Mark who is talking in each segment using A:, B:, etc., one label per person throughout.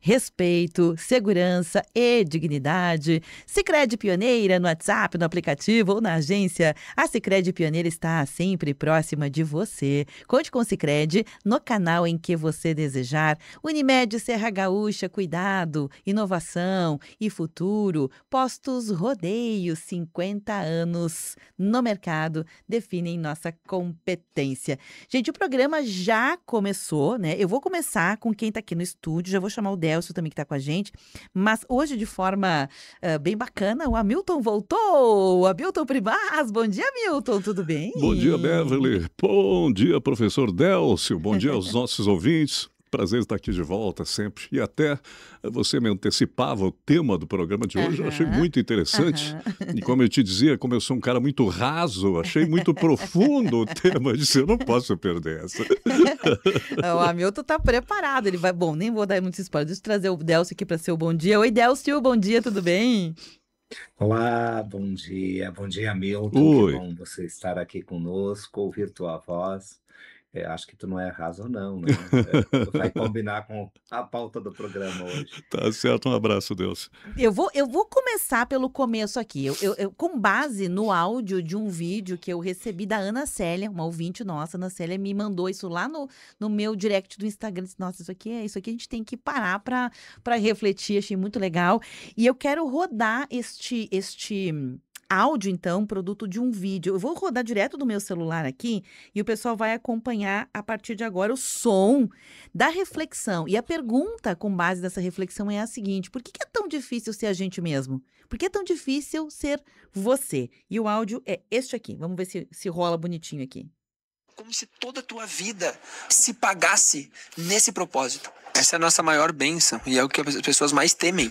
A: respeito, segurança e dignidade. Sicredi Pioneira no WhatsApp, no aplicativo ou na agência. A Sicredi Pioneira está sempre próxima de você. Conte com o Sicredi no canal em que você desejar. Unimed Serra Gaúcha, cuidado, inovação e futuro. Postos Rodeio, 50 anos no mercado, definem nossa competência. Gente, o programa já começou, né? Eu vou começar com quem está aqui no estúdio, já vou chamar o Delcio também que está com a gente, mas hoje de forma bem bacana, o Hamilton voltou! O Hamilton Primaz, bom dia, Hamilton, tudo bem?
B: Bom dia, Beverly. Bom dia, professor Delcio. Bom dia aos nossos ouvintes. Prazer estar aqui de volta sempre. E até você me antecipava o tema do programa de hoje, eu achei muito interessante. E como eu te dizia, como eu sou um cara muito raso, achei muito profundo o tema. Eu disse, eu não posso perder essa.
A: O Hamilton está preparado, ele vai... Bom, nem vou dar muitos spoilers, deixa eu trazer o Delcio aqui para ser o bom dia. Oi, Delcio, bom dia, tudo bem?
C: Olá, bom dia, Hamilton.
B: Oi.
C: Que bom você estar aqui conosco, ouvir tua voz. Acho que tu não é raso, não, né? Tu vai combinar com a pauta do programa hoje.
B: Tá certo, um abraço, Deus.
A: Eu vou começar pelo começo aqui. Com base no áudio de um vídeo que eu recebi da Ana Célia, uma ouvinte nossa, Ana Célia me mandou isso lá no meu direct do Instagram. Disse, nossa, isso aqui a gente tem que parar para refletir, achei muito legal. E eu quero rodar este áudio, então, produto de um vídeo. Eu vou rodar direto do meu celular aqui e o pessoal vai acompanhar a partir de agora o som da reflexão. E a pergunta com base nessa reflexão é a seguinte: por que é tão difícil ser a gente mesmo? Por que é tão difícil ser você? E o áudio é este aqui. Vamos ver se rola bonitinho aqui.
D: Como se toda a tua vida se pagasse nesse propósito. Essa é a nossa maior bênção e é o que as pessoas mais temem.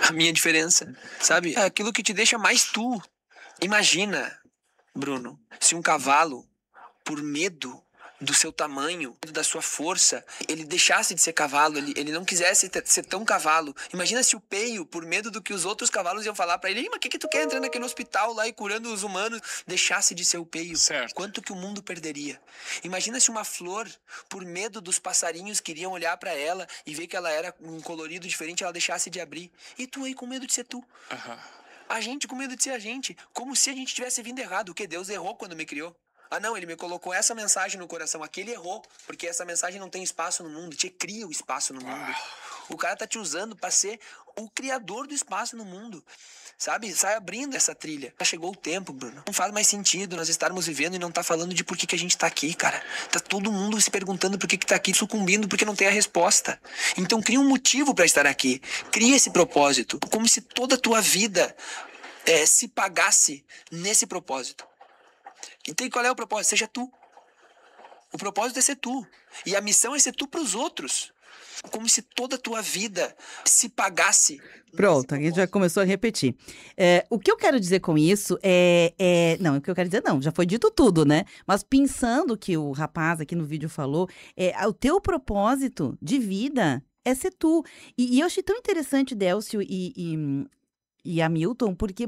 D: A minha diferença, sabe? É aquilo que te deixa mais tu. Imagina, Bruno, se um cavalo, por medo do seu tamanho, da sua força, ele deixasse de ser cavalo, ele não quisesse ser tão cavalo. Imagina se o Peio, por medo do que os outros cavalos iam falar pra ele, mas o que tu quer entrando aqui no hospital lá e curando os humanos, deixasse de ser o Peio. Certo. Quanto que o mundo perderia? Imagina se uma flor, por medo dos passarinhos que iriam olhar pra ela e ver que ela era um colorido diferente, ela deixasse de abrir. E tu aí com medo de ser tu. A gente com medo de ser a gente, como se a gente tivesse vindo errado, porque Deus errou quando me criou. Ah não, ele me colocou essa mensagem no coração, aqui ele errou, porque essa mensagem não tem espaço no mundo, te cria o espaço no mundo. O cara tá te usando pra ser o criador do espaço no mundo, sabe? Sai abrindo essa trilha. Já chegou o tempo, Bruno. Não faz mais sentido nós estarmos vivendo e não tá falando de por que a gente tá aqui, cara. Tá todo mundo se perguntando por que tá aqui, sucumbindo porque não tem a resposta. Então cria um motivo pra estar aqui, cria esse propósito, como se toda a tua vida se pagasse nesse propósito. Então, qual é o propósito? Seja tu. O propósito é ser tu. E a missão é ser tu para os outros. Como se toda a tua vida se pagasse.
A: Pronto, a gente já começou a repetir. O que eu quero dizer com isso Não, o que eu quero dizer não, já foi dito tudo, né? Mas pensando que o rapaz aqui no vídeo falou, o teu propósito de vida é ser tu. E eu achei tão interessante, Delcio e Hamilton, porque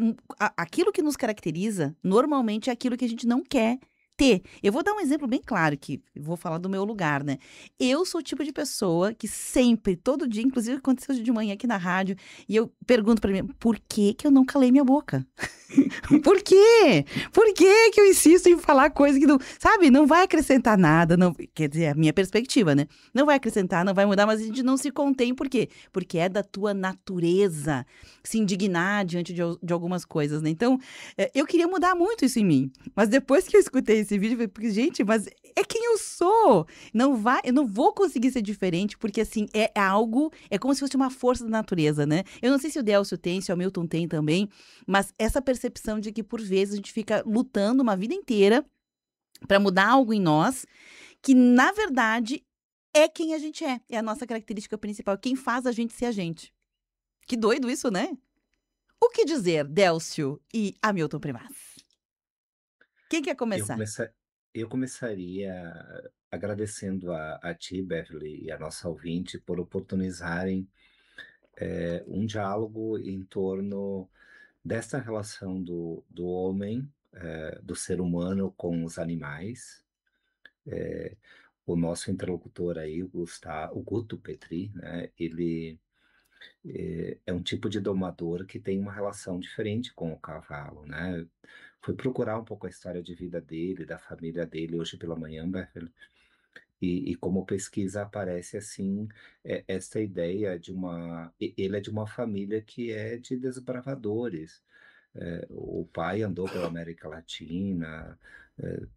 A: aquilo que nos caracteriza, normalmente é aquilo que a gente não quer ter. Eu vou dar um exemplo bem claro, que eu vou falar do meu lugar, né? Eu sou o tipo de pessoa que sempre, todo dia, inclusive aconteceu hoje de manhã aqui na rádio, e eu pergunto pra mim, por que que eu não calei minha boca? Por quê? Por que que eu insisto em falar coisa que não, sabe, não vai acrescentar nada, não, quer dizer, a minha perspectiva, né? Não vai acrescentar, não vai mudar, mas a gente não se contém, por quê? Porque é da tua natureza se indignar diante de algumas coisas, né? Então, eu queria mudar muito isso em mim, mas depois que eu escutei esse vídeo, eu falei, porque, gente, mas é quem eu sou, eu não vou conseguir ser diferente, porque assim, é algo, é como se fosse uma força da natureza, né? Eu não sei se o Delcio tem, se o Hamilton tem também, mas essa percepção de que, por vezes, a gente fica lutando uma vida inteira para mudar algo em nós, que, na verdade, é quem a gente é a nossa característica principal, quem faz a gente ser a gente. Que doido isso, né? O que dizer, Delcio e Hamilton Primaz? Quem quer começar?
C: Eu começaria agradecendo a ti, Beverly, e a nossa ouvinte por oportunizarem um diálogo em torno dessa relação do homem, do ser humano com os animais, o nosso interlocutor aí, o Guto Petry, né, ele é um tipo de domador que tem uma relação diferente com o cavalo, né? Fui procurar um pouco a história de vida dele, da família dele hoje pela manhã, Bethel, e como pesquisa aparece assim, essa ideia de ele é de uma família que é de desbravadores. O pai andou pela América Latina,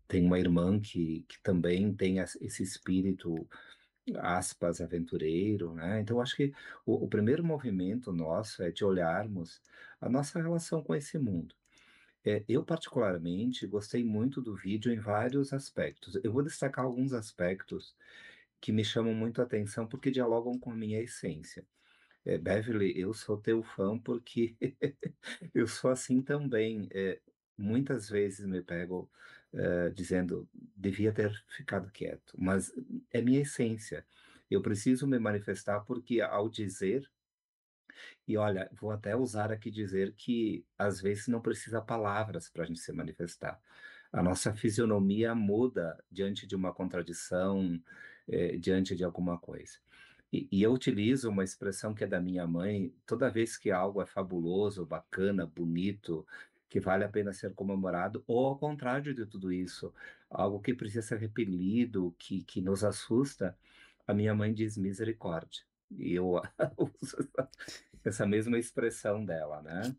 C: tem uma irmã que também tem esse espírito, aspas, aventureiro, né? Então, acho que o primeiro movimento nosso é de olharmos a nossa relação com esse mundo. Eu, particularmente, gostei muito do vídeo em vários aspectos. Eu vou destacar alguns aspectos que me chamam muito a atenção porque dialogam com a minha essência. Beverly, eu sou teu fã porque eu sou assim também. Muitas vezes me pego dizendo, devia ter ficado quieto, mas é minha essência. Eu preciso me manifestar porque ao dizer, e olha, vou até usar aqui dizer que às vezes não precisa palavras para a gente se manifestar. A nossa fisionomia muda diante de uma contradição, diante de alguma coisa. E eu utilizo uma expressão que é da minha mãe, toda vez que algo é fabuloso, bacana, bonito, que vale a pena ser comemorado, ou ao contrário de tudo isso, algo que precisa ser repelido, que nos assusta, a minha mãe diz misericórdia. E eu uso essa mesma expressão dela, né?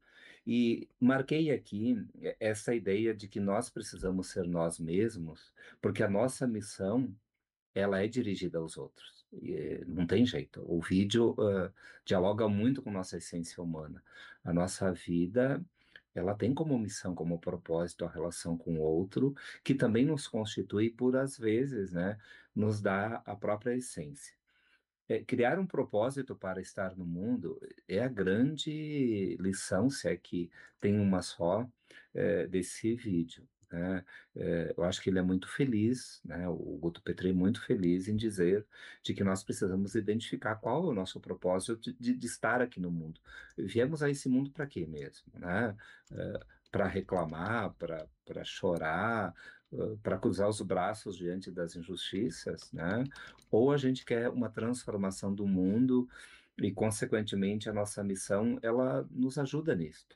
C: E marquei aqui essa ideia de que nós precisamos ser nós mesmos, porque a nossa missão ela é dirigida aos outros. Não tem jeito. O vídeo dialoga muito com nossa essência humana. A nossa vida, ela tem como missão, como propósito, a relação com o outro, que também nos constitui por, às vezes, né, nos dá a própria essência. Criar um propósito para estar no mundo é a grande lição, se é que tem uma só, desse vídeo, né. Eu acho que ele é muito feliz, né, o Guto Petry é muito feliz em dizer de que nós precisamos identificar qual é o nosso propósito de estar aqui no mundo. Viemos a esse mundo para quê mesmo, né? Para reclamar, para chorar, para cruzar os braços diante das injustiças, né? Ou a gente quer uma transformação do mundo e, consequentemente, a nossa missão, ela nos ajuda nisto.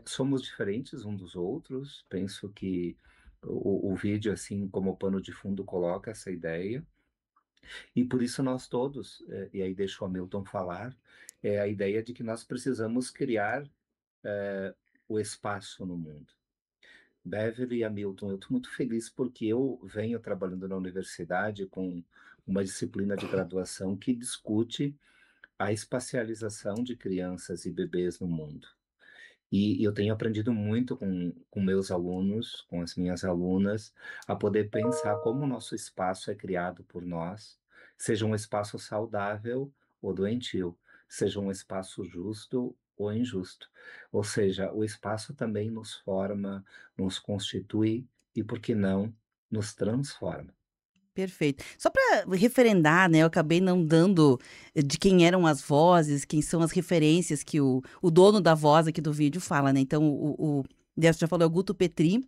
C: Somos diferentes um dos outros, penso que o vídeo, assim como pano de fundo, coloca essa ideia, e por isso nós todos, e aí deixo o Hamilton falar, é a ideia de que nós precisamos criar o espaço no mundo. Beverly e Hamilton, eu estou muito feliz porque eu venho trabalhando na universidade com uma disciplina de graduação que discute a espacialização de crianças e bebês no mundo. E eu tenho aprendido muito com meus alunos, com as minhas alunas, a poder pensar como o nosso espaço é criado por nós, seja um espaço saudável ou doentio, seja um espaço justo ou injusto. Ou seja, o espaço também nos forma, nos constitui e, por que não, nos transforma.
A: Perfeito. Só para referendar, né, eu acabei não dando de quem eram as vozes, quem são as referências que o dono da voz aqui do vídeo fala, né? Então, o Décio já falou, é o Guto Petry.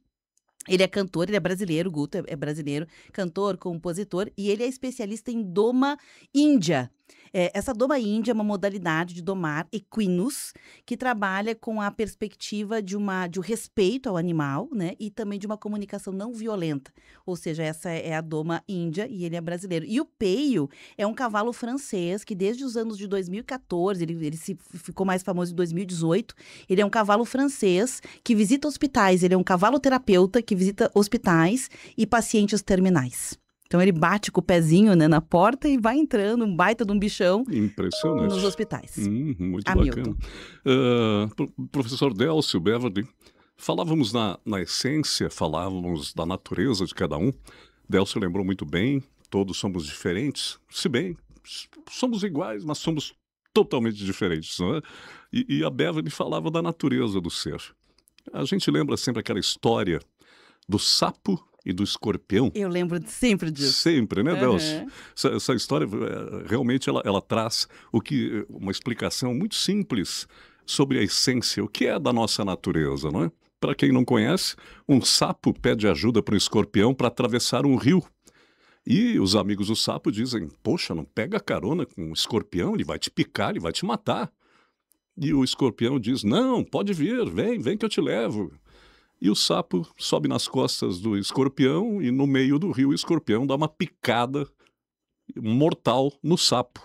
A: Ele é cantor, ele é brasileiro, o Guto é brasileiro, cantor, compositor, e ele é especialista em doma índia. Essa doma índia é uma modalidade de domar equinos que trabalha com a perspectiva de um respeito ao animal, né? E também de uma comunicação não violenta. Ou seja, essa é a doma índia e ele é brasileiro. E o peio é um cavalo francês que desde os anos de 2014, ele ficou mais famoso em 2018, ele é um cavalo francês que visita hospitais, ele é um cavalo terapeuta que visita hospitais e pacientes terminais. Então ele bate com o pezinho, né, na porta e vai entrando, um baita de um bichão.
B: Impressionante.
A: Nos hospitais.
B: Muito
A: Hamilton.
B: bacana. Professor Délcio, Beverly, falávamos na essência, falávamos da natureza de cada um. Délcio lembrou muito bem, todos somos diferentes, se bem, somos iguais, mas somos totalmente diferentes, não é? E a Beverly falava da natureza do ser. A gente lembra sempre aquela história do sapo e do escorpião.
A: Eu lembro sempre disso.
B: Sempre, né, Délcio?
A: Uhum.
B: Essa história, realmente, ela traz uma explicação muito simples sobre a essência, o que é da nossa natureza, não é? Para quem não conhece, um sapo pede ajuda para um escorpião para atravessar um rio. E os amigos do sapo dizem, poxa, não pega carona com um escorpião, ele vai te picar, ele vai te matar. E o escorpião diz, não, pode vir, vem que eu te levo. E o sapo sobe nas costas do escorpião e no meio do rio o escorpião dá uma picada mortal no sapo.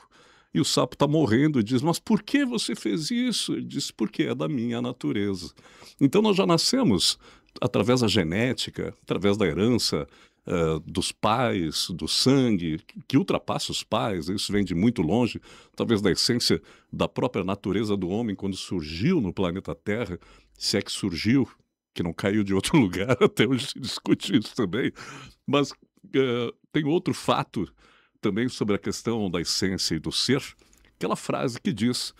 B: E o sapo está morrendo e diz, mas por que você fez isso? Ele diz, porque é da minha natureza. Então nós já nascemos através da genética, através da herança, dos pais, do sangue, que ultrapassa os pais, isso vem de muito longe, talvez da essência da própria natureza do homem quando surgiu no planeta Terra, se é que surgiu, que não caiu de outro lugar, até hoje se discute isso também. Mas tem outro fato também sobre a questão da essência e do ser, aquela frase que diz,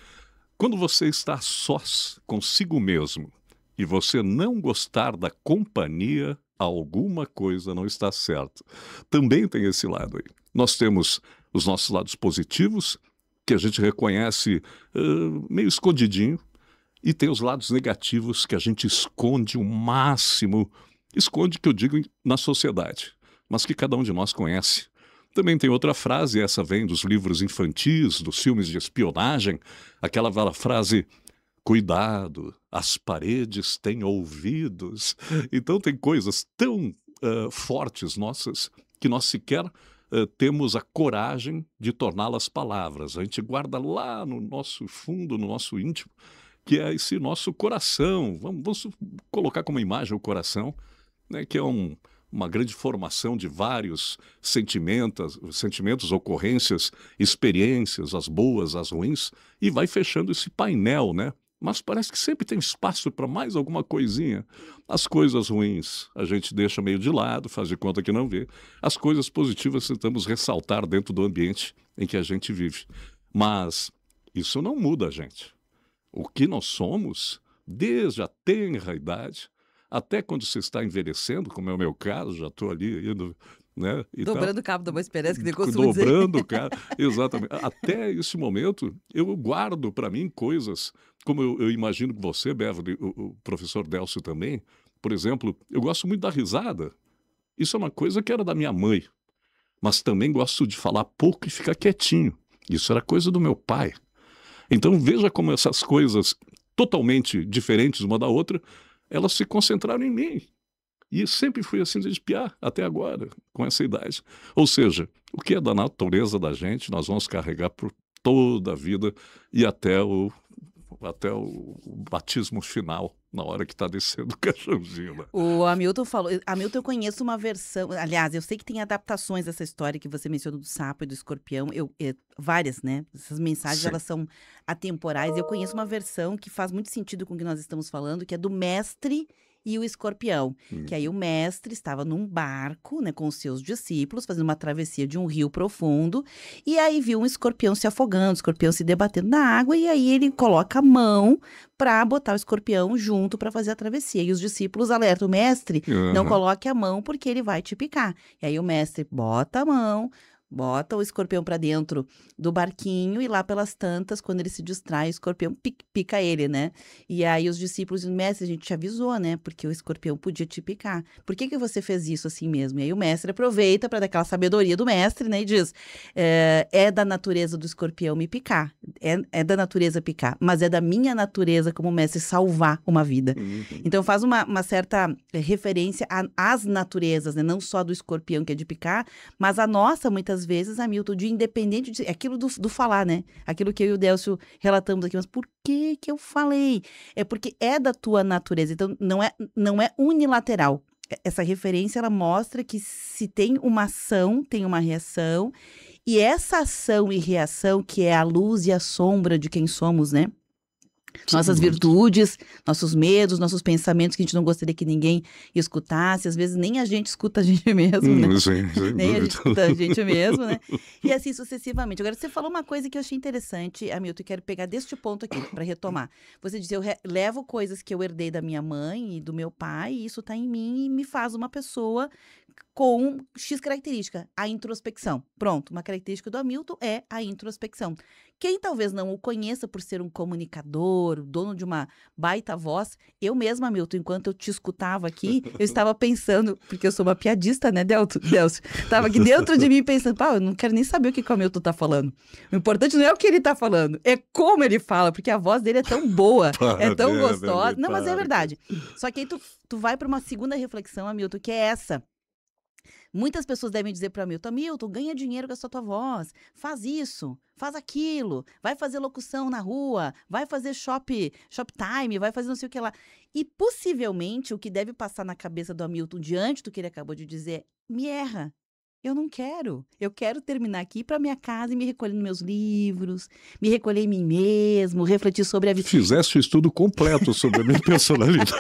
B: quando você está sós consigo mesmo e você não gostar da companhia, alguma coisa não está certa. Também tem esse lado aí. Nós temos os nossos lados positivos, que a gente reconhece meio escondidinho, e tem os lados negativos que a gente esconde o máximo, esconde, que eu digo, na sociedade, mas que cada um de nós conhece. Também tem outra frase, essa vem dos livros infantis, dos filmes de espionagem, aquela frase, cuidado, as paredes têm ouvidos. Então tem coisas tão fortes nossas que nós sequer temos a coragem de torná-las palavras. A gente guarda lá no nosso fundo, no nosso íntimo, que é esse nosso coração. Vamos colocar como imagem o coração, né, que é uma grande formação de vários sentimentos, ocorrências, experiências, as boas, as ruins, e vai fechando esse painel, né? Mas parece que sempre tem espaço para mais alguma coisinha. As coisas ruins a gente deixa meio de lado, faz de conta que não vê. As coisas positivas tentamos ressaltar dentro do ambiente em que a gente vive. Mas isso não muda a gente. O que nós somos, desde a tenra idade, até quando você está envelhecendo, como é o meu caso, já estou ali indo, né?
A: Dobrando o cabo da Boa Esperança, que eu costumo dizer.
B: Dobrando o cabo, exatamente. Até esse momento, eu guardo para mim coisas, como eu imagino que você, Beverly, o professor Délcio também, por exemplo, eu gosto muito da risada. Isso é uma coisa que era da minha mãe, mas também gosto de falar pouco e ficar quietinho. Isso era coisa do meu pai. Então veja como essas coisas totalmente diferentes uma da outra, elas se concentraram em mim. E sempre fui assim desde piá, até agora, com essa idade. Ou seja, o que é da natureza da gente, nós vamos carregar por toda a vida e até o batismo final, na hora que está descendo o caixãozinho. Né?
A: O Hamilton falou... Hamilton, eu conheço uma versão... Aliás, eu sei que tem adaptações dessa história que você mencionou do sapo e do escorpião. Várias, né? Essas mensagens,
B: Sim.
A: elas são atemporais. Eu conheço uma versão que faz muito sentido com o que nós estamos falando, que é do mestre e o escorpião. Que aí o mestre estava num barco, né, com os seus discípulos, fazendo uma travessia de um rio profundo, e aí viu um escorpião se afogando, um escorpião se debatendo na água, e aí ele coloca a mão para botar o escorpião junto para fazer a travessia. E os discípulos alertam o mestre, não coloque a mão porque ele vai te picar. E aí o mestre bota a mão, bota o escorpião para dentro do barquinho e lá pelas tantas, quando ele se distrai, o escorpião pica ele, né? E aí os discípulos dizem, mestre, a gente te avisou, né? Porque o escorpião podia te picar. Por que você fez isso assim mesmo? E aí o mestre aproveita para dar aquela sabedoria do mestre, né? E diz, é da natureza do escorpião me picar. É da natureza picar, mas é da minha natureza como mestre salvar uma vida. Então faz uma certa referência às naturezas, né? Não só do escorpião que é de picar, mas a nossa, muitas vezes, Hamilton, de independente de aquilo do falar, né? Aquilo que eu e o Délcio relatamos aqui, mas por que eu falei? É porque é da tua natureza, então não é unilateral. Essa referência, ela mostra que se tem uma ação, tem uma reação, e essa ação e reação que é a luz e a sombra de quem somos, né? Nossas virtudes, nossos medos, nossos pensamentos que a gente não gostaria que ninguém escutasse. Às vezes nem a gente escuta a gente mesmo, né?
B: Sim,
A: Nem a gente escuta a gente mesmo, né? E assim sucessivamente. Agora, você falou uma coisa que eu achei interessante, Hamilton, e quero pegar deste ponto aqui para retomar. Você disse, eu levo coisas que eu herdei da minha mãe e do meu pai, e isso está em mim e me faz uma pessoa com X característica, a introspecção. Pronto, uma característica do Hamilton é a introspecção. Quem talvez não o conheça por ser um comunicador, dono de uma baita voz, eu mesma, Hamilton, enquanto eu te escutava aqui, eu estava pensando, porque eu sou uma piadista, né, Delcio? Estava aqui dentro de mim pensando, pá, eu não quero nem saber o que o Hamilton tá falando. O importante não é o que ele tá falando, é como ele fala, porque a voz dele é tão boa, é tão gostosa. Não, mas é verdade. Só que aí tu vai para uma segunda reflexão, Hamilton, que é essa. Muitas pessoas devem dizer para Hamilton, ganha dinheiro com a tua voz, faz isso, faz aquilo, vai fazer locução na rua, vai fazer shoptime, vai fazer não sei o que lá. E possivelmente o que deve passar na cabeça do Hamilton diante do que ele acabou de dizer, me erra. Eu não quero. Eu quero terminar aqui para minha casa e me recolher nos meus livros, me recolher em mim mesmo, refletir sobre a vida.
B: Fizeste o estudo completo sobre a minha personalidade.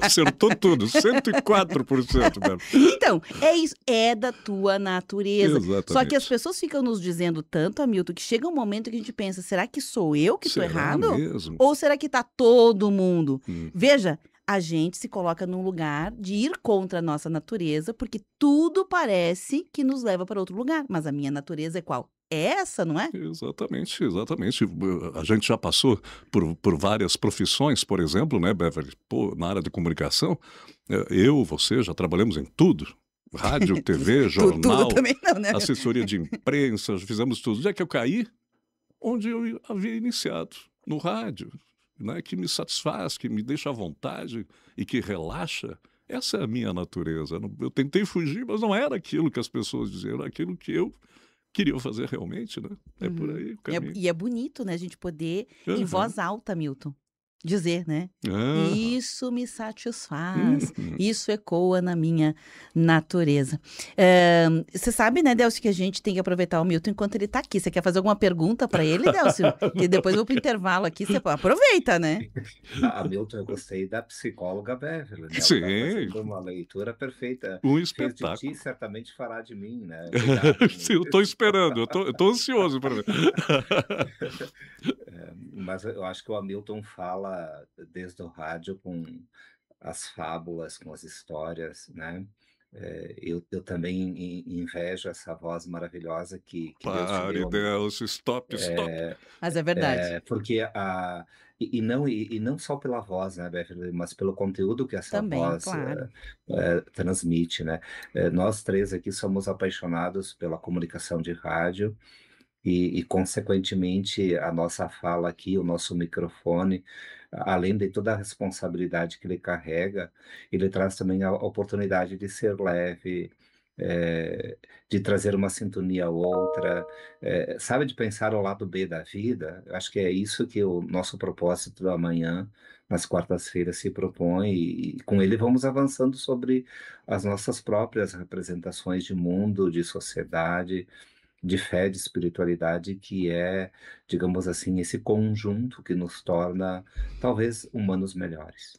B: Acertou tudo, 104%. Mesmo.
A: Então, é isso. É da tua natureza.
B: Exatamente.
A: Só que as pessoas ficam nos dizendo tanto, Hamilton, que chega um momento que a gente pensa, será que sou eu que estou errado?
B: Mesmo?
A: Ou será que está todo mundo? Veja, a gente se coloca num lugar de ir contra a nossa natureza, porque tudo parece que nos leva para outro lugar. Mas a minha natureza é qual? É essa, não é?
B: Exatamente, exatamente. A gente já passou por várias profissões, por exemplo, né, Beverly? Pô, na área de comunicação, eu, você, já trabalhamos em tudo. Rádio, TV, jornal,
A: tudo também não, né?
B: assessoria de imprensa, fizemos tudo. Já que eu caí, onde eu havia iniciado, no rádio. Né, que me satisfaz, que me deixa à vontade e que relaxa. Essa é a minha natureza. Eu tentei fugir, mas não era aquilo que as pessoas diziam, era aquilo que eu queria fazer realmente, né? É por aí o caminho.
A: E é bonito, né, a gente poder, em voz alta, Milton, dizer, né? Isso me satisfaz, isso ecoa na minha natureza. Você sabe, né, Delcio, que a gente tem que aproveitar o Milton enquanto ele está aqui. Você quer fazer alguma pergunta para ele, Delcio? E depois eu vou para o intervalo aqui, você aproveita, né?
C: Milton, eu gostei da psicóloga Beverly, né?
B: Sim.
C: Ela tá fazendo uma leitura perfeita.
B: Um
C: Fez
B: espetáculo.
C: de ti, certamente fará de mim, né?
B: Sim, eu estou esperando, eu tô ansioso para ver.
C: Mas eu acho que o Hamilton fala desde o rádio com as fábulas, com as histórias, né? Eu também invejo essa voz maravilhosa que Deus te deu.
B: Delcio, stop.
A: Mas é verdade.
C: Porque e não só pela voz, né, Beverly, mas pelo conteúdo que essa
A: Também,
C: voz
A: claro.
C: transmite, né? Nós três aqui somos apaixonados pela comunicação de rádio. E, consequentemente, a nossa fala aqui, o nosso microfone, além de toda a responsabilidade que ele carrega, ele traz também a oportunidade de ser leve, de trazer uma sintonia a outra, sabe, de pensar ao lado B da vida. Eu acho que é isso que o nosso propósito da manhã, nas quartas-feiras, se propõe, e com ele vamos avançando sobre as nossas próprias representações de mundo, de sociedade, de fé, de espiritualidade, que é, digamos assim, esse conjunto que nos torna, talvez, humanos melhores.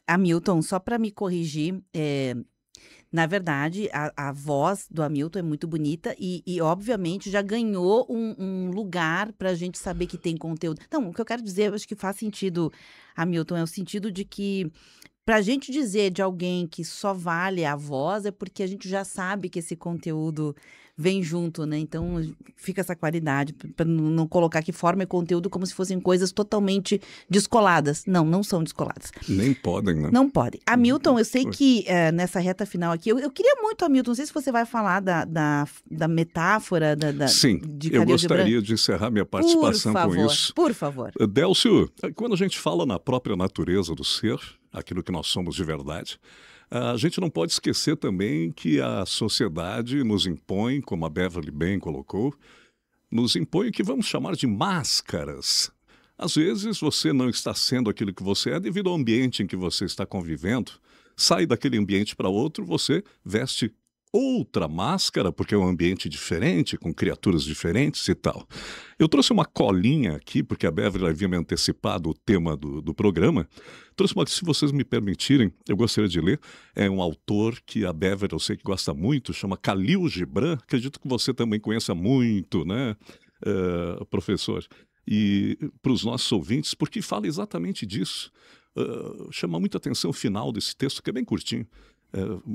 A: Hamilton, só para me corrigir, na verdade, a voz do Hamilton é muito bonita e obviamente, já ganhou um lugar para a gente saber que tem conteúdo. Então, o que eu quero dizer, eu acho que faz sentido, Hamilton, é o sentido de que para a gente dizer de alguém que só vale a voz é porque a gente já sabe que esse conteúdo vem junto, né? Então fica essa qualidade, para não colocar que forma e conteúdo como se fossem coisas totalmente descoladas. Não são descoladas.
B: Nem podem, né?
A: Não podem. Hamilton, eu sei que nessa reta final aqui, eu queria muito, Hamilton, não sei se você vai falar da metáfora
B: Sim,
A: de
B: eu
A: Khalil Gibran.
B: gostaria de encerrar minha participação com isso.
A: Por favor.
B: Delcio, quando a gente fala na própria natureza do ser, aquilo que nós somos de verdade, a gente não pode esquecer também que a sociedade nos impõe, como a Beverly bem colocou, nos impõe o que vamos chamar de máscaras. Às vezes você não está sendo aquilo que você é devido ao ambiente em que você está convivendo. Sai daquele ambiente para outro, você veste outra máscara, porque é um ambiente diferente, com criaturas diferentes e tal. Eu trouxe uma colinha aqui, porque a Beverly havia me antecipado o tema do programa. Trouxe uma que, se vocês me permitirem, eu gostaria de ler. É um autor que a Beverly, eu sei que gosta muito, chama Khalil Gibran. Acredito que você também conheça muito, né, professor? E para os nossos ouvintes, porque fala exatamente disso. Chama muita atenção o final desse texto, que é bem curtinho.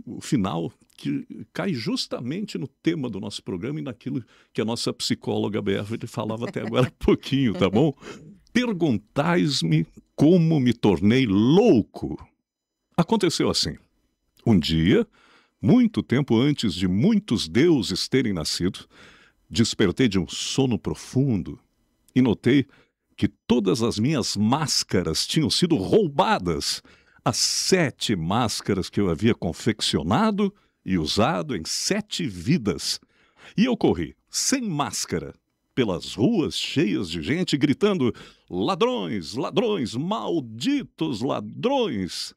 B: o final, que cai justamente no tema do nosso programa e naquilo que a nossa psicóloga Beverly falava até agora há pouquinho, tá bom? Perguntais-me como me tornei louco. Aconteceu assim. Um dia, muito tempo antes de muitos deuses terem nascido, despertei de um sono profundo e notei que todas as minhas máscaras tinham sido roubadas. As 7 máscaras que eu havia confeccionado e usado em 7 vidas. E eu corri, sem máscara, pelas ruas cheias de gente, gritando: ladrões, ladrões, malditos ladrões!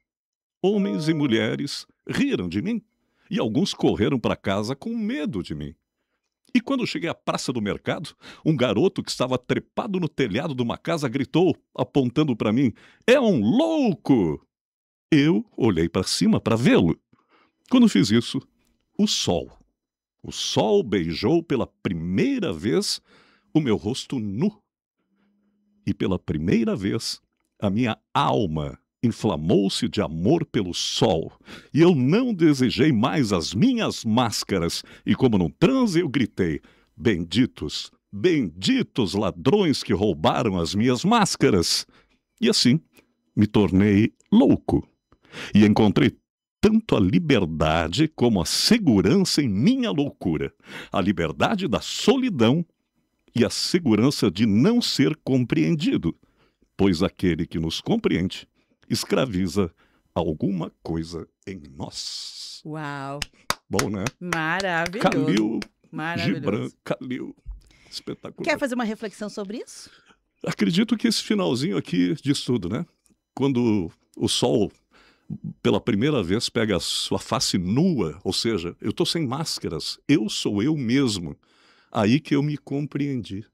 B: Homens e mulheres riram de mim e alguns correram para casa com medo de mim. E quando cheguei à praça do mercado, um garoto que estava trepado no telhado de uma casa gritou, apontando para mim: é um louco! Eu olhei para cima para vê-lo. Quando fiz isso, o sol beijou pela primeira vez o meu rosto nu. E pela primeira vez, a minha alma inflamou-se de amor pelo sol. E eu não desejei mais as minhas máscaras. E como num transe eu gritei: benditos, benditos ladrões que roubaram as minhas máscaras. E assim, me tornei louco. E encontrei tanto a liberdade como a segurança em minha loucura. A liberdade da solidão e a segurança de não ser compreendido. Pois aquele que nos compreende escraviza alguma coisa em nós.
A: Uau!
B: Bom, né?
A: Maravilhoso.
B: Khalil
A: Maravilhoso.
B: Gibran, Khalil. Espetacular.
A: Quer fazer uma reflexão sobre isso?
B: Acredito que esse finalzinho aqui diz tudo, né? Quando o sol, pela primeira vez, pega a sua face nua, ou seja, eu estou sem máscaras, eu sou eu mesmo. Aí que eu me compreendi,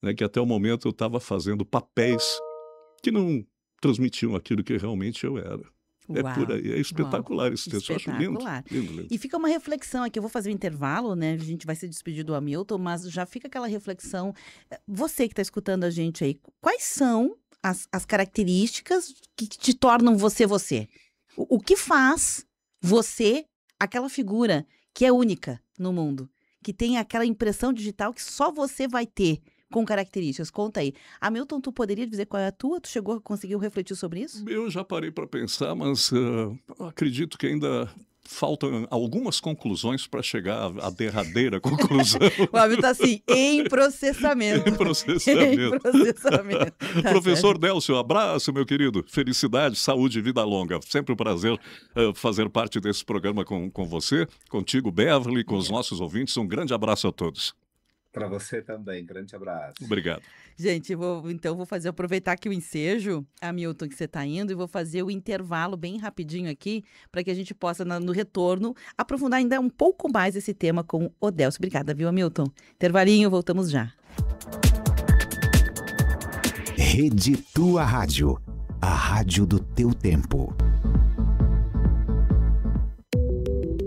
B: né? Que até o momento eu estava fazendo papéis que não transmitiam aquilo que realmente eu era. É
A: Uau,
B: por aí, é espetacular esse texto, eu acho lindo,
A: espetacular.
B: lindo, lindo.
A: E fica uma reflexão aqui, eu vou fazer um intervalo, né? A gente vai se despedir do Hamilton, mas já fica aquela reflexão. Você que está escutando a gente aí, quais são as características que te tornam você você? O que faz você aquela figura que é única no mundo? Que tem aquela impressão digital que só você vai ter com características. Conta aí. Hamilton, tu poderia dizer qual é a tua? Tu conseguiu refletir sobre isso?
B: Eu já parei para pensar, mas acredito que ainda faltam algumas conclusões para chegar à derradeira conclusão.
A: O Hamilton tá assim, em processamento.
B: Em processamento.
A: Em processamento. Tá
B: Professor
A: certo.
B: Délcio, abraço, meu querido. Felicidade, saúde e vida longa. Sempre um prazer fazer parte desse programa com você, contigo, Beverly, com os nossos ouvintes. Um grande abraço a todos.
C: Para você também, grande abraço.
B: Obrigado.
A: Gente, vou aproveitar aqui o ensejo, Hamilton, que você está indo, e vou fazer o intervalo bem rapidinho aqui, para que a gente possa, no retorno, aprofundar ainda um pouco mais esse tema com o Délcio. Obrigada, viu, Hamilton? Intervalinho, voltamos já.
E: Rede Tua Rádio, a rádio do teu tempo.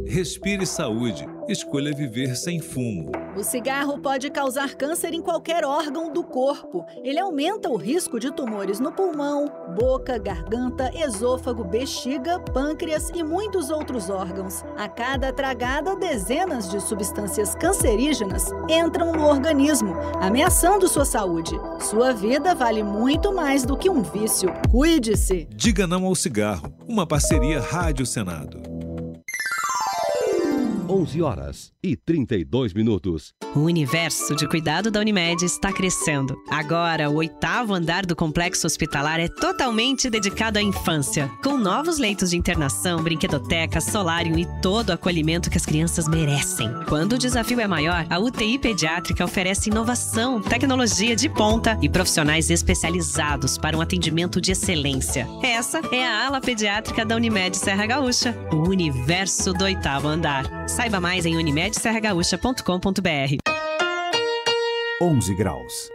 F: Respire saúde. Escolha viver sem fumo.
G: O cigarro pode causar câncer em qualquer órgão do corpo. Ele aumenta o risco de tumores no pulmão, boca, garganta, esôfago, bexiga, pâncreas e muitos outros órgãos. A cada tragada, dezenas de substâncias cancerígenas entram no organismo, ameaçando sua saúde. Sua vida vale muito mais do que um vício. Cuide-se!
F: Diga não ao cigarro. Uma parceria Rádio Senado.
H: 11h32.
I: O universo de cuidado da Unimed está crescendo. Agora, o 8º andar do complexo hospitalar é totalmente dedicado à infância, com novos leitos de internação, brinquedoteca, solário e todo o acolhimento que as crianças merecem. Quando o desafio é maior, a UTI pediátrica oferece inovação, tecnologia de ponta e profissionais especializados para um atendimento de excelência. Essa é a ala pediátrica da Unimed Serra Gaúcha, o universo do 8º andar. Saiba mais em unimedserragaúcha.com.br.
E: 11 graus.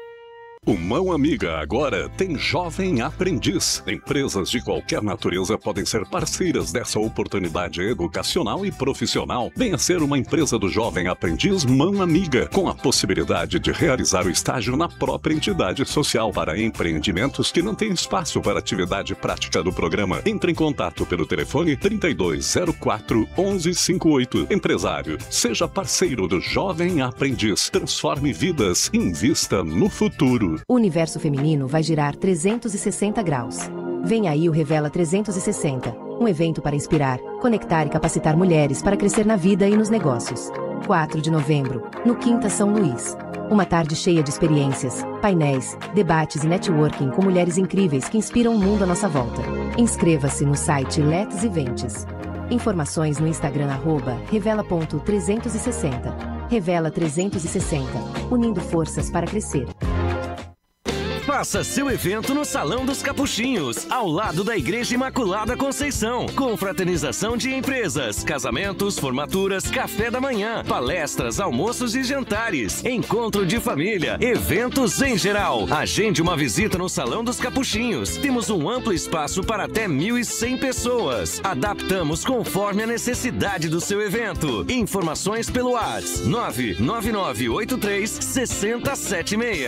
B: O Mão Amiga agora tem Jovem Aprendiz. Empresas de qualquer natureza podem ser parceiras dessa oportunidade educacional e profissional. Venha ser uma empresa do Jovem Aprendiz Mão Amiga, com a possibilidade de realizar o estágio na própria entidade social para empreendimentos que não têm espaço para atividade prática do programa. Entre em contato pelo telefone 3204 1158. Empresário, seja parceiro do Jovem Aprendiz. Transforme vidas, invista no futuro.
H: O universo feminino vai girar 360 graus. Vem aí o Revela 360, um evento para inspirar, conectar e capacitar mulheres para crescer na vida e nos negócios. 4 de novembro, no Quinta São Luís. Uma tarde cheia de experiências, painéis, debates e networking com mulheres incríveis que inspiram o mundo à nossa volta. Inscreva-se no site Let's Events. Informações no Instagram @revela.360. Revela 360, unindo forças para crescer.
J: Faça seu evento no Salão dos Capuchinhos, ao lado da Igreja Imaculada Conceição. Confraternização de empresas, casamentos, formaturas, café da manhã, palestras, almoços e jantares, encontro de família, eventos em geral. Agende uma visita no Salão dos Capuchinhos. Temos um amplo espaço para até 1.100 pessoas. Adaptamos conforme a necessidade do seu evento. Informações pelo WhatsApp 99983 6076.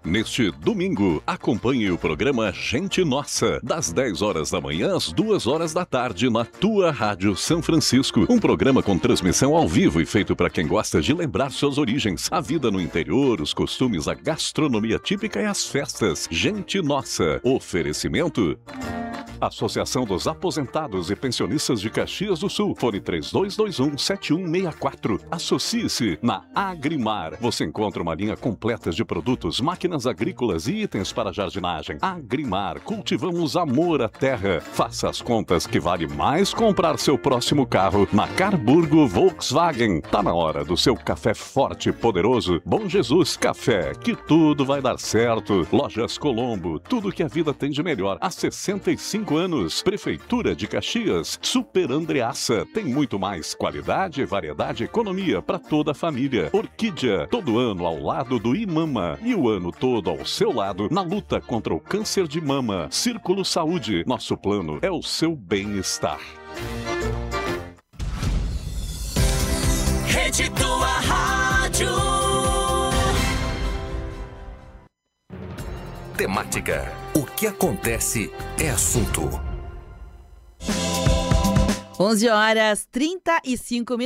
B: Neste domingo, acompanhe o programa Gente Nossa, das 10 horas da manhã às 2 horas da tarde, na tua Rádio São Francisco. Um programa com transmissão ao vivo e feito para quem gosta de lembrar suas origens, a vida no interior, os costumes, a gastronomia típica e as festas. Gente Nossa. Oferecimento: Associação dos Aposentados e Pensionistas de Caxias do Sul. Fone 3221-7164. Associe-se na Agrimar. Você encontra uma linha completa de produtos, máquinas agrícolas e itens para jardinagem. Agrimar. Cultivamos amor à terra. Faça as contas que vale mais comprar seu próximo carro na Carburgo Volkswagen. Tá na hora do seu café forte e poderoso. Bom Jesus Café, que tudo vai dar certo. Lojas Colombo. Tudo que a vida tem de melhor há 65 anos. Prefeitura de Caxias. Super Andreaça. Tem muito mais qualidade, variedade e economia para toda a família. Orquídea. Todo ano ao lado do Imama. E o ano todo ao seu lado na luta contra o câncer de mama. Círculo Saúde. Nosso plano é o seu bem-estar.
K: Rede Tua Rádio.
L: Temática. O que acontece é assunto.
A: 11h35.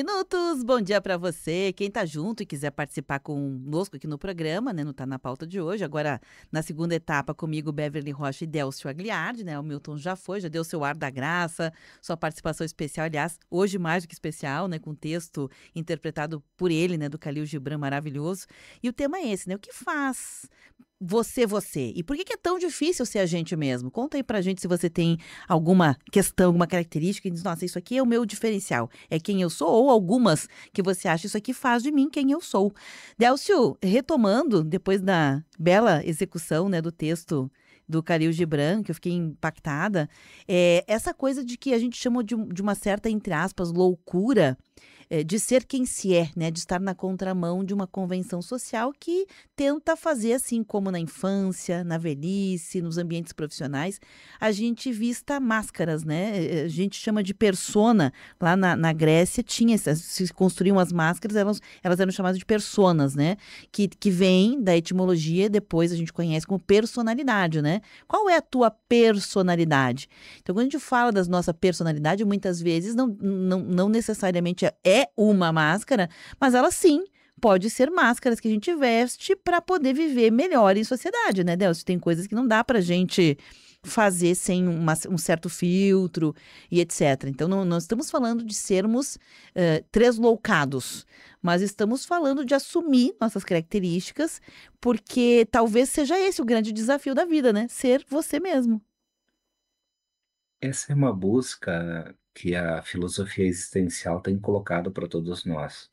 A: Bom dia para você. Quem tá junto e quiser participar conosco aqui no programa, né? Não tá na pauta de hoje. Agora, na segunda etapa, comigo, Beverly Rocha e Délcio Agliardi, né? O Milton já deu seu ar da graça, sua participação especial, aliás, hoje mais do que especial, né? Com texto interpretado por ele, né? Do Khalil Gibran, maravilhoso. E o tema é esse, né? O que faz você? E por que é tão difícil ser a gente mesmo? Conta aí pra gente se você tem alguma questão, alguma característica e diz, nossa, isso aqui é o meu diferencial, é quem eu sou, ou algumas que você acha, isso aqui faz de mim quem eu sou. Délcio, retomando, depois da bela execução, né, do texto do Khalil Gibran, que eu fiquei impactada, essa coisa de que a gente chama de uma certa, entre aspas, loucura, de ser quem se é, né? De estar na contramão de uma convenção social que tenta fazer assim, como na infância, na velhice, nos ambientes profissionais, a gente vista máscaras, né? A gente chama de persona. Lá na Grécia se construíam as máscaras, elas eram chamadas de personas, né? Que vem da etimologia, depois a gente conhece como personalidade, né? Qual é a tua personalidade? Então, quando a gente fala da nossa personalidade, muitas vezes não necessariamente é uma máscara, mas ela sim pode ser máscaras que a gente veste para poder viver melhor em sociedade, né, Delcio? Tem coisas que não dá pra gente fazer sem um certo filtro e etc. Então, não estamos falando de sermos tresloucados, mas estamos falando de assumir nossas características, porque talvez seja esse o grande desafio da vida, né? Ser você mesmo.
C: Essa é uma busca que a filosofia existencial tem colocado para todos nós.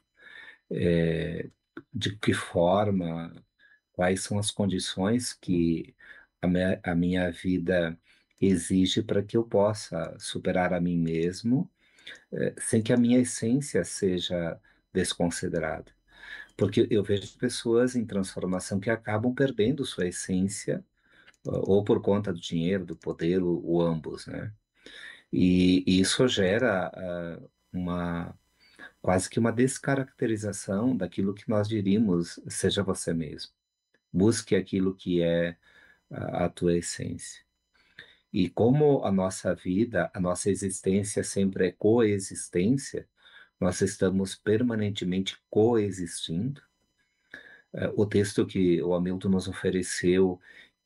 C: De que forma, quais são as condições que a minha vida exige para que eu possa superar a mim mesmo, sem que a minha essência seja desconsiderada. Porque eu vejo pessoas em transformação que acabam perdendo sua essência, ou por conta do dinheiro, do poder, ou ambos, né? E isso gera quase que uma descaracterização daquilo que nós diríamos, seja você mesmo. Busque aquilo que é a tua essência. E como a nossa vida, a nossa existência sempre é coexistência, nós estamos permanentemente coexistindo. O texto que o Hamilton nos ofereceu,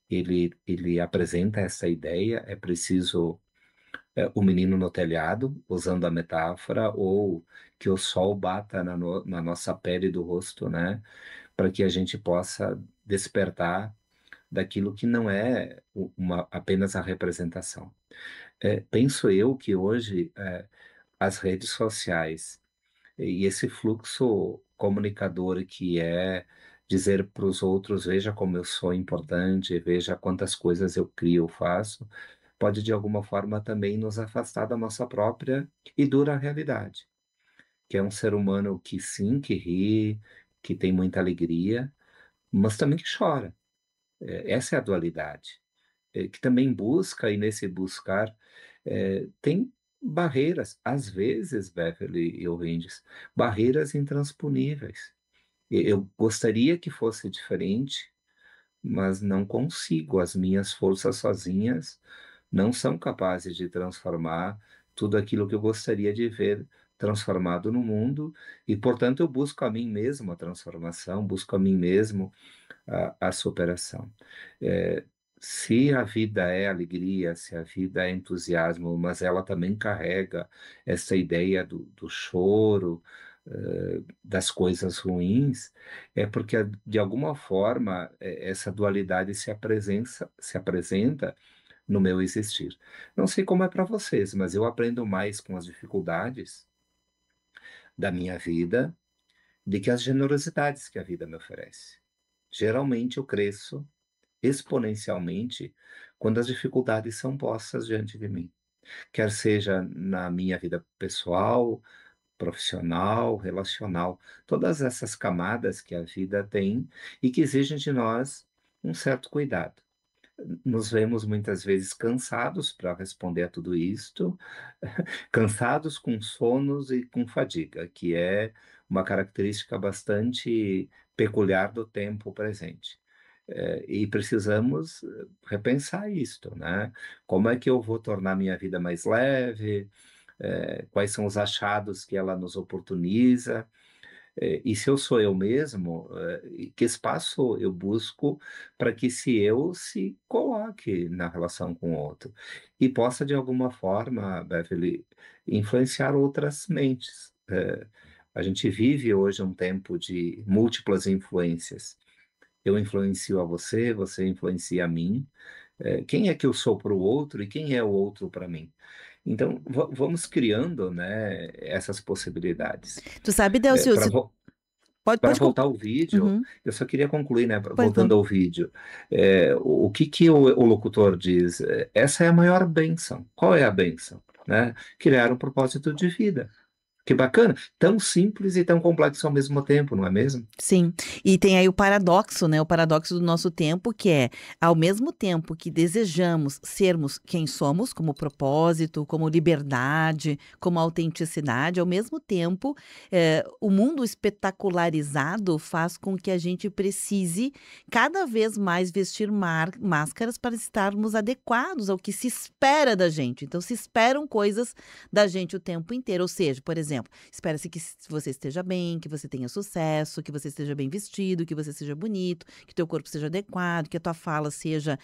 C: ele apresenta essa ideia, é preciso o menino no telhado, usando a metáfora, ou que o sol bata na nossa pele do rosto, né? Para que a gente possa despertar daquilo que não é apenas a representação. Penso eu que hoje as redes sociais e esse fluxo comunicador que é dizer para os outros, veja como eu sou importante, veja quantas coisas eu crio, eu faço, pode de alguma forma também nos afastar da nossa própria e dura realidade, que é um ser humano que sim, que ri, que tem muita alegria, mas também que chora. Essa é a dualidade, que também busca, e nesse buscar tem barreiras, às vezes, Beverly e ouvintes, barreiras intransponíveis. Eu gostaria que fosse diferente, mas não consigo. As minhas forças sozinhas não são capazes de transformar tudo aquilo que eu gostaria de ver transformado no mundo, e, portanto, eu busco a mim mesmo a transformação, busco a mim mesmo a superação. Se a vida é alegria, se a vida é entusiasmo, mas ela também carrega essa ideia do choro, das coisas ruins, é porque, de alguma forma, essa dualidade se apresenta no meu existir. Não sei como é para vocês, mas eu aprendo mais com as dificuldades da minha vida do que as generosidades que a vida me oferece. Geralmente eu cresço exponencialmente quando as dificuldades são postas diante de mim, quer seja na minha vida pessoal, profissional, relacional, todas essas camadas que a vida tem e que exigem de nós um certo cuidado. Nos vemos muitas vezes cansados para responder a tudo isto, cansados com sonos e com fadiga, que é uma característica bastante peculiar do tempo presente. E precisamos repensar isto, né? Como é que eu vou tornar minha vida mais leve? Quais são os achados que ela nos oportuniza? E se eu sou eu mesmo, que espaço eu busco para que eu se coloque na relação com o outro e possa, de alguma forma, Beverly, influenciar outras mentes. A gente vive hoje um tempo de múltiplas influências. Eu influencio a você, você influencia a mim. Quem é que eu sou para o outro e quem é o outro para mim? Então, vamos criando, né, essas possibilidades.
A: Tu sabe, Delcio,
C: Para voltar ao vídeo,
A: Uhum.
C: eu só queria concluir, né,
A: Pois
C: voltando
A: não.
C: ao vídeo. O que o locutor diz? Essa é a maior bênção. Qual é a bênção? Né? Criar um propósito de vida. Que bacana, tão simples e tão complexo ao mesmo tempo, não é mesmo?
A: Sim, e tem aí o paradoxo, né? O paradoxo do nosso tempo, que é, ao mesmo tempo que desejamos sermos quem somos, como propósito, como liberdade, como autenticidade, ao mesmo tempo, o mundo espetacularizado faz com que a gente precise cada vez mais vestir máscaras para estarmos adequados ao que se espera da gente. Então, se esperam coisas da gente o tempo inteiro, ou seja, por exemplo, espera-se que você esteja bem, que você tenha sucesso, que você esteja bem vestido, que você seja bonito, que teu corpo seja adequado, que a tua fala seja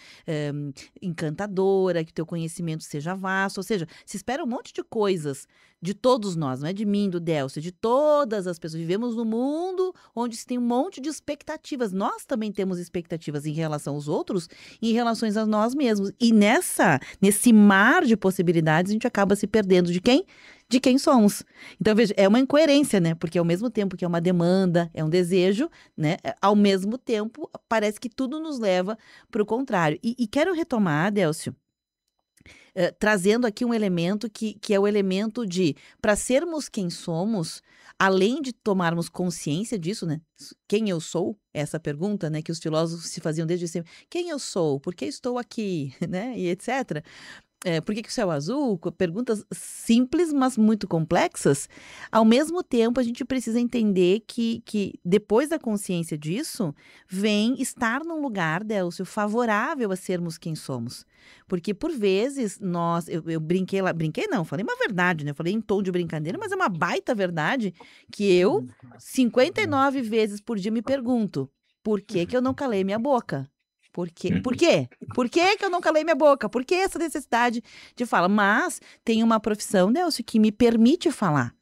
A: encantadora, que teu conhecimento seja vasto, ou seja, se espera um monte de coisas de todos nós, não é de mim, do Delcio, de todas as pessoas. Vivemos num mundo onde se tem um monte de expectativas. Nós também temos expectativas em relação aos outros e em relação a nós mesmos. E nesse mar de possibilidades, a gente acaba se perdendo de quem? De quem somos. Então, veja, é uma incoerência, né? Porque ao mesmo tempo que é uma demanda, é um desejo, né? Ao mesmo tempo, parece que tudo nos leva para o contrário. E quero retomar, Delcio, trazendo aqui um elemento que é o elemento de, para sermos quem somos, além de tomarmos consciência disso, né? Quem eu sou? Essa pergunta, né, que os filósofos se faziam desde sempre. Quem eu sou? Por que estou aqui? Né? E etc. Por que o céu é azul? Perguntas simples, mas muito complexas. Ao mesmo tempo, a gente precisa entender que depois da consciência disso, vem estar num lugar, Délcio, favorável a sermos quem somos. Porque, por vezes, eu brinquei lá, falei uma verdade, né? Eu falei em tom de brincadeira, mas é uma baita verdade que eu, 59 vezes por dia, me pergunto, por que eu não calei minha boca? Por quê? Por quê? Por que eu não calei minha boca? Por que essa necessidade de falar? Mas tem uma profissão, Délcio, que me permite falar.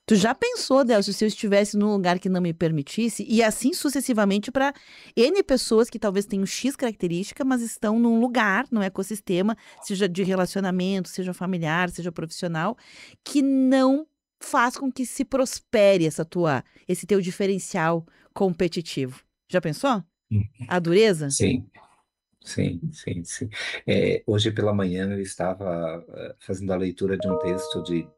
A: Tu já pensou, Délcio, se eu estivesse num lugar que não me permitisse? E assim sucessivamente para N pessoas que talvez tenham X característica, mas estão num lugar, num ecossistema, seja de relacionamento, seja familiar, seja profissional, que não faz com que se prospere esse teu diferencial competitivo. Já pensou? A dureza?
C: Sim, sim. Hoje pela manhã eu estava fazendo a leitura de um texto de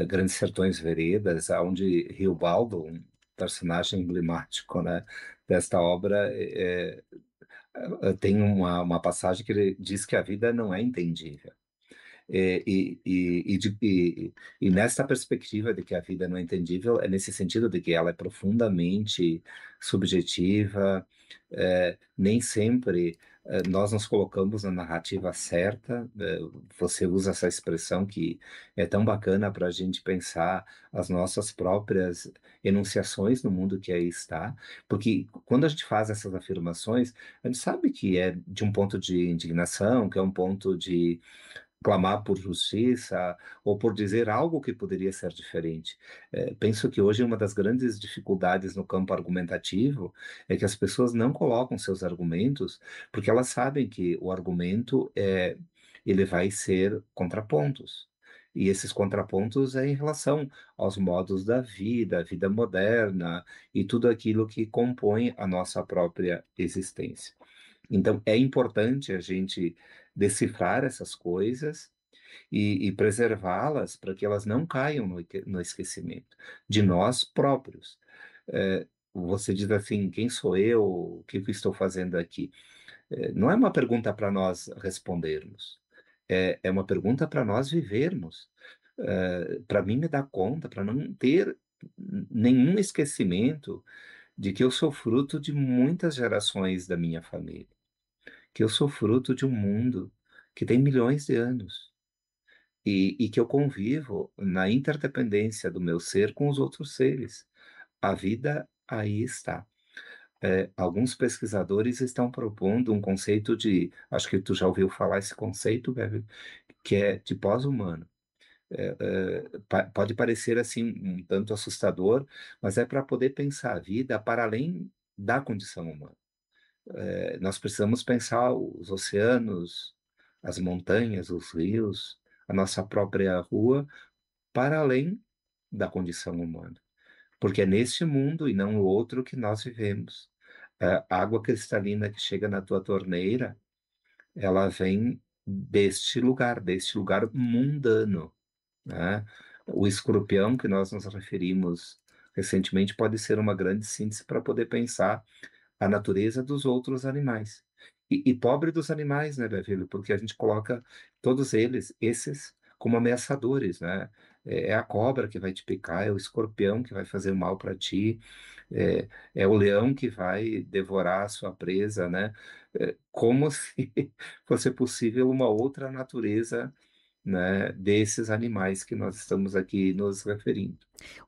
C: Grandes Sertões Veredas, onde Riobaldo, um personagem emblemático, né, desta obra, tem uma passagem que ele diz que a vida não é entendível. E nesta perspectiva de que a vida não é entendível, é nesse sentido de que ela é profundamente subjetiva, nem sempre nós nos colocamos na narrativa certa. Você usa essa expressão que é tão bacana para a gente pensar as nossas próprias enunciações no mundo que aí está, porque quando a gente faz essas afirmações, a gente sabe que é de um ponto de indignação, que é um ponto de clamar por justiça ou por dizer algo que poderia ser diferente. Penso que hoje uma das grandes dificuldades no campo argumentativo é que as pessoas não colocam seus argumentos porque elas sabem que o argumento ele vai ser contrapontos. E esses contrapontos é em relação aos modos da vida, a vida moderna e tudo aquilo que compõe a nossa própria existência. Então, é importante a gente decifrar essas coisas e preservá-las para que elas não caiam no esquecimento de nós próprios. Você diz assim, quem sou eu? O que eu estou fazendo aqui? Não é uma pergunta para nós respondermos, é uma pergunta para nós vivermos. Para mim me dar conta, para não ter nenhum esquecimento de que eu sou fruto de muitas gerações da minha família, que eu sou fruto de um mundo que tem milhões de anos e que eu convivo na interdependência do meu ser com os outros seres. A vida aí está. Alguns pesquisadores estão propondo um conceito acho que tu já ouviu falar esse conceito, Beverly, que é de pós-humano. Pode parecer assim um tanto assustador, mas é para poder pensar a vida para além da condição humana. Nós precisamos pensar os oceanos, as montanhas, os rios, a nossa própria rua, para além da condição humana. Porque é neste mundo e não no outro que nós vivemos. A água cristalina que chega na tua torneira, ela vem deste lugar mundano, né? O escorpião que nós nos referimos recentemente pode ser uma grande síntese para poder pensar a natureza dos outros animais. E pobre dos animais, né, Bevilho? Porque a gente coloca todos esses, como ameaçadores, né? É a cobra que vai te picar, é o escorpião que vai fazer mal para ti, é o leão que vai devorar a sua presa, né? Como se fosse possível uma outra natureza, né, desses animais que nós estamos aqui nos referindo.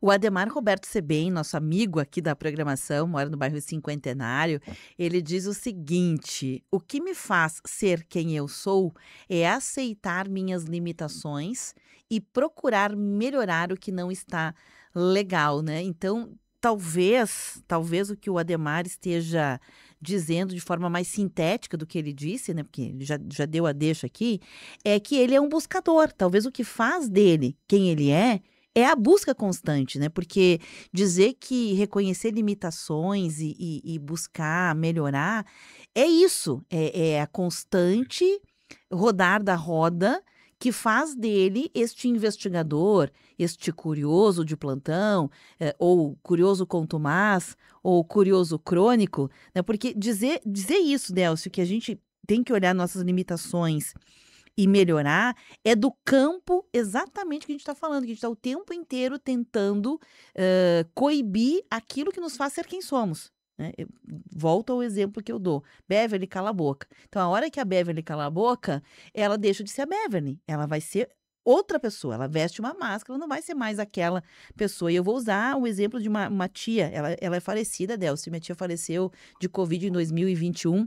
A: O Ademar Roberto Sebem, nosso amigo aqui da programação, mora no bairro Cinquentenário, ele diz o seguinte: o que me faz ser quem eu sou é aceitar minhas limitações e procurar melhorar o que não está legal, né? Então, talvez o que o Ademar esteja dizendo de forma mais sintética do que ele disse, né? Porque ele já deu a deixa aqui, é que ele é um buscador. Talvez o que faz dele quem ele é a busca constante, né? Porque dizer que reconhecer limitações e buscar melhorar é isso, é a constante rodar da roda que faz dele este investigador, este curioso de plantão, ou curioso contumaz, ou curioso crônico, né? Porque dizer isso, Délcio, que a gente tem que olhar nossas limitações e melhorar, é do campo exatamente que a gente está falando, que a gente está o tempo inteiro tentando coibir aquilo que nos faz ser quem somos. Né? Volto ao exemplo que eu dou. Beverly cala a boca. Então, a hora que a Beverly cala a boca, ela deixa de ser a Beverly. Ela vai ser outra pessoa. Ela veste uma máscara, ela não vai ser mais aquela pessoa. E eu vou usar o exemplo de uma tia. Ela é falecida, Delcio. Minha tia faleceu de Covid em 2021.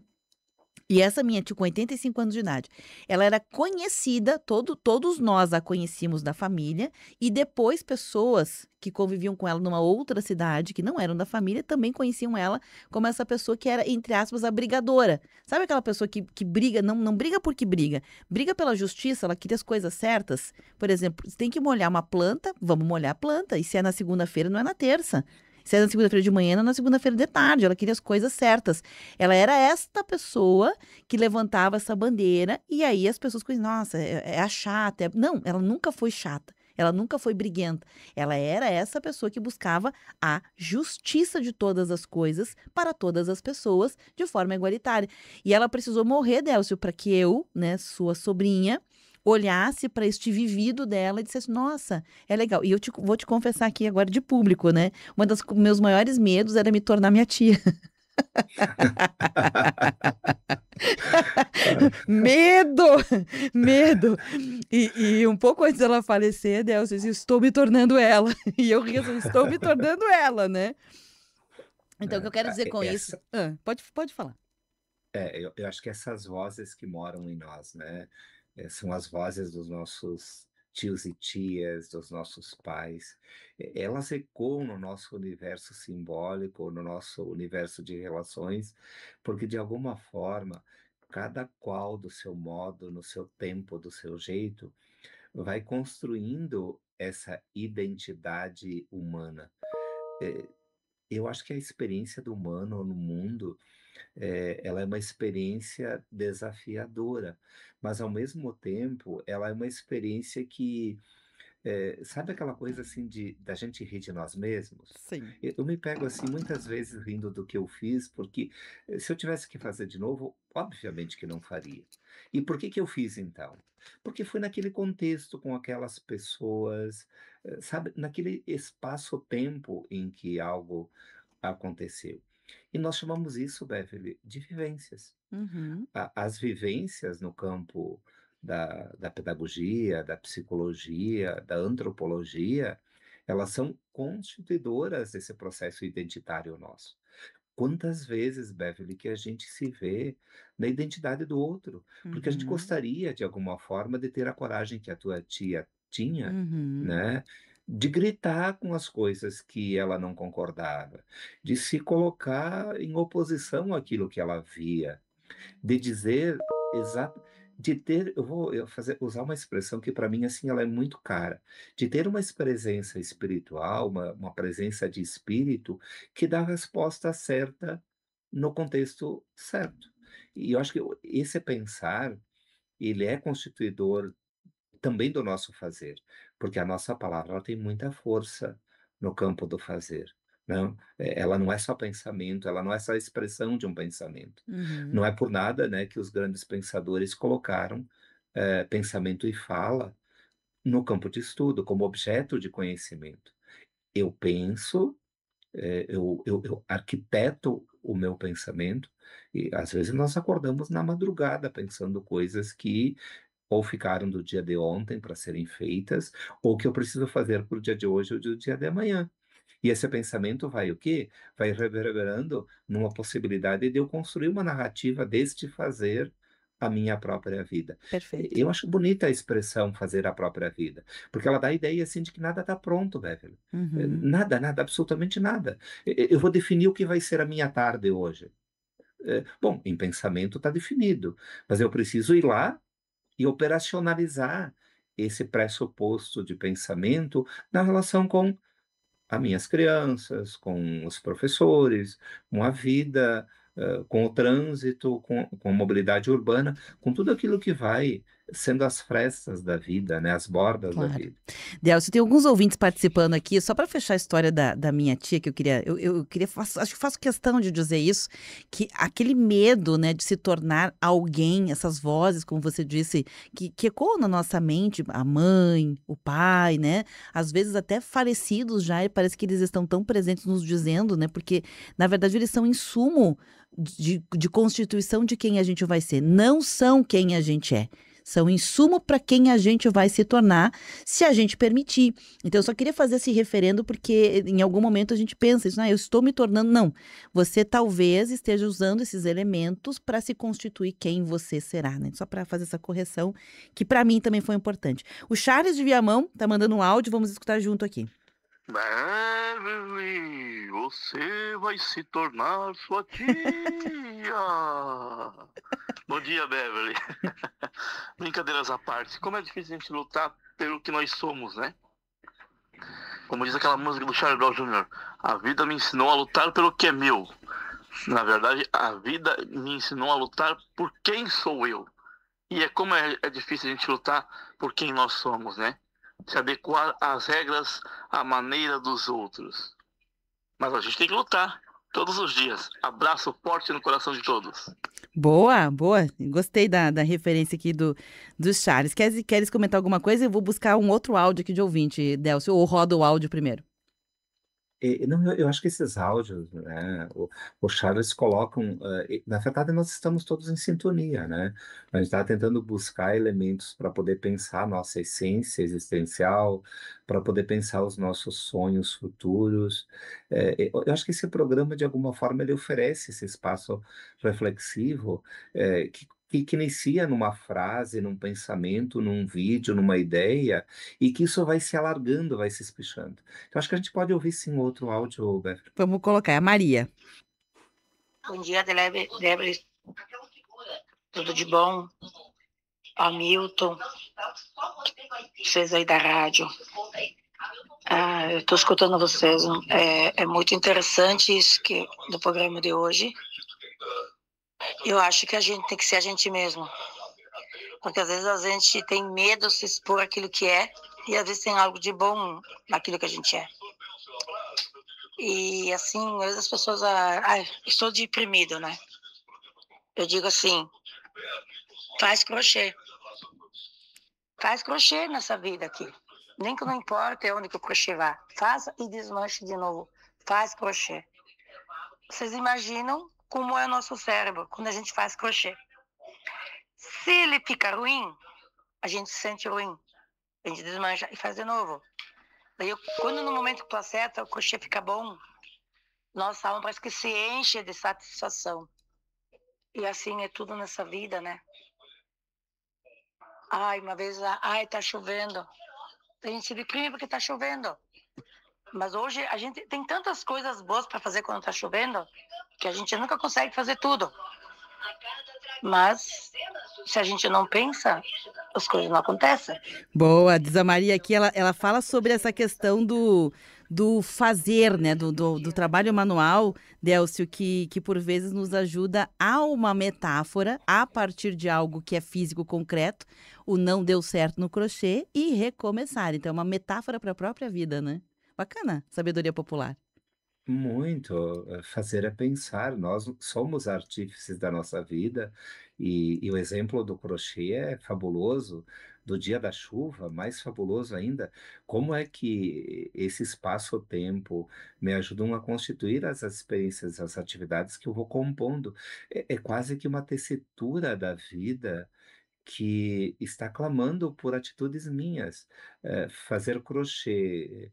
A: E essa minha tia, com 85 anos de idade, ela era conhecida, todos nós a conhecíamos da família, e depois pessoas que conviviam com ela numa outra cidade, que não eram da família, também conheciam ela como essa pessoa que era, entre aspas, a brigadora. Sabe aquela pessoa que briga, não briga porque briga, briga pela justiça, ela queria as coisas certas. Por exemplo, você tem que molhar uma planta, vamos molhar a planta, e se é na segunda-feira, não é na terça. Se é na segunda-feira de manhã, não é na segunda-feira de tarde. Ela queria as coisas certas. Ela era esta pessoa que levantava essa bandeira e aí as pessoas conheciam, nossa, é a chata. Não, ela nunca foi chata. Ela nunca foi briguenta. Ela era essa pessoa que buscava a justiça de todas as coisas para todas as pessoas de forma igualitária. E ela precisou morrer, Délcio, para que eu, né, sua sobrinha, olhasse para este vivido dela e dissesse, nossa, é legal. E eu vou te confessar aqui agora de público, né? Uma dos meus maiores medos era me tornar minha tia. Medo! Medo! E um pouco antes dela falecer, Delcio disse, estou me tornando ela. E eu rio, estou me tornando ela, né? Então, o que eu quero dizer com isso... Pode falar.
C: Eu acho que essas vozes que moram em nós, né? São as vozes dos nossos tios e tias, dos nossos pais. Elas ecoam no nosso universo simbólico, no nosso universo de relações, porque de alguma forma, cada qual do seu modo, no seu tempo, do seu jeito, vai construindo essa identidade humana. Eu acho que a experiência do humano no mundo ela é uma experiência desafiadora, mas ao mesmo tempo ela é uma experiência que, sabe aquela coisa assim da gente rir de nós mesmos?
A: Sim.
C: Eu me pego assim muitas vezes rindo do que eu fiz, porque se eu tivesse que fazer de novo, obviamente que não faria. E por que que eu fiz então? Porque foi naquele contexto, com aquelas pessoas, sabe, naquele espaço-tempo em que algo aconteceu. E nós chamamos isso, Beverly, de vivências.
A: Uhum.
C: As vivências no campo da pedagogia, da psicologia, da antropologia, elas são constituidoras desse processo identitário nosso. Quantas vezes, Beverly, que a gente se vê na identidade do outro? Porque a gente
A: Uhum.
C: gostaria, de alguma forma, de ter a coragem que a tua tia tinha,
A: Uhum.
C: né? De gritar com as coisas que ela não concordava, de se colocar em oposição àquilo que ela via, de dizer exato, de ter, usar uma expressão que para mim assim ela é muito cara, de ter uma presença espiritual, uma presença de espírito que dá a resposta certa no contexto certo. E eu acho que esse pensar, ele é constituidor também do nosso fazer, porque a nossa palavra ela tem muita força no campo do fazer. Não, ela não é só pensamento, ela não é só expressão de um pensamento.
A: Uhum.
C: Não é por nada, né, que os grandes pensadores colocaram pensamento e fala no campo de estudo, como objeto de conhecimento. Eu penso, eu arquiteto o meu pensamento, e às vezes nós acordamos na madrugada pensando coisas que ou ficaram do dia de ontem para serem feitas, ou que eu preciso fazer para o dia de hoje ou do dia de amanhã. E esse pensamento vai o quê? Vai reverberando numa possibilidade de eu construir uma narrativa deste fazer a minha própria vida.
A: Perfeito.
C: Eu acho bonita a expressão fazer a própria vida, porque ela dá a ideia assim de que nada está pronto, Beverly.
A: Uhum.
C: Nada, nada, absolutamente nada. Eu vou definir o que vai ser a minha tarde hoje. Bom, em pensamento está definido, mas eu preciso ir lá e operacionalizar esse pressuposto de pensamento na relação com as minhas crianças, com os professores, com a vida com o trânsito, com a mobilidade urbana, com tudo aquilo que vai sendo as frestas da vida, né? As bordas da
A: Claro.
C: vida.
A: Delcio, tem alguns ouvintes participando aqui, só para fechar a história da minha tia, que eu queria, acho que faço questão de dizer isso, que aquele medo, né, de se tornar alguém, essas vozes, como você disse, que ecoam na nossa mente, a mãe, o pai, né, às vezes até falecidos já, e parece que eles estão tão presentes nos dizendo, né, porque na verdade eles são insumo de constituição de quem a gente vai ser, não são quem a gente é. São insumo para quem a gente vai se tornar, se a gente permitir. Então, eu só queria fazer esse referendo, porque em algum momento a gente pensa isso, eu estou me tornando. Não, você talvez esteja usando esses elementos para se constituir quem você será, né? Só para fazer essa correção, que para mim também foi importante. O Charles de Viamão tá mandando um áudio, vamos escutar junto aqui.
M: Beverly, você vai se tornar sua tia. Bom dia, Beverly. Brincadeiras à parte, como é difícil a gente lutar pelo que nós somos, né? Como diz aquela música do Charlie Brown Jr., a vida me ensinou a lutar pelo que é meu. Na verdade, a vida me ensinou a lutar por quem sou eu. E como é difícil a gente lutar por quem nós somos, né? Se adequar às regras, à maneira dos outros. Mas a gente tem que lutar todos os dias. Abraço forte no coração de todos.
A: Boa, boa. Gostei da referência aqui do Charles. Queres comentar alguma coisa? Eu vou buscar um outro áudio aqui de ouvinte, Delcio, ou roda o áudio primeiro.
C: Não, eu acho que esses áudios, né, o Charles colocam, na verdade nós estamos todos em sintonia, né? A gente está tentando buscar elementos para poder pensar a nossa essência existencial, para poder pensar os nossos sonhos futuros. Eu acho que esse programa, de alguma forma, ele oferece esse espaço reflexivo, que inicia numa frase, num pensamento, num vídeo, numa ideia, e que isso vai se alargando, vai se espichando. Então, acho que a gente pode ouvir sim outro áudio, Beverly.
A: Vamos colocar, é a Maria.
N: Bom dia, Débora. Tudo de bom? Hamilton, vocês aí da rádio. Eu estou escutando vocês. É muito interessante isso do programa de hoje. Eu acho que a gente tem que ser a gente mesmo. Porque às vezes a gente tem medo de se expor aquilo que é, e às vezes tem algo de bom naquilo que a gente é. E assim, às vezes as pessoas... estou deprimido, né? Eu digo assim, faz crochê. Faz crochê nessa vida aqui. Nem que não importa onde que o crochê vá. Faça e desmanche de novo. Faz crochê. Vocês imaginam como é o nosso cérebro quando a gente faz crochê? Se ele fica ruim, a gente se sente ruim. A gente desmancha e faz de novo. Daí, quando no momento que tu acerta, o crochê fica bom, nossa alma parece que se enche de satisfação. E assim é tudo nessa vida, né? Uma vez, tá chovendo. A gente se deprime porque tá chovendo. Mas hoje a gente tem tantas coisas boas para fazer quando tá chovendo, que a gente nunca consegue fazer tudo. Mas se a gente não pensa, as coisas não acontecem.
A: Boa, diz a Maria aqui, ela fala sobre essa questão do fazer, né, do trabalho manual, Delcio, que por vezes nos ajuda a uma metáfora, a partir de algo que é físico concreto, o não deu certo no crochê e recomeçar. Então é uma metáfora para a própria vida, né? Bacana, sabedoria popular.
C: Muito. Fazer é pensar. Nós somos artífices da nossa vida, e o exemplo do crochê é fabuloso, do dia da chuva, mais fabuloso ainda. Como é que esse espaço-tempo me ajudam a constituir as experiências, as atividades que eu vou compondo? É quase que uma tessitura da vida que está clamando por atitudes minhas. Fazer crochê,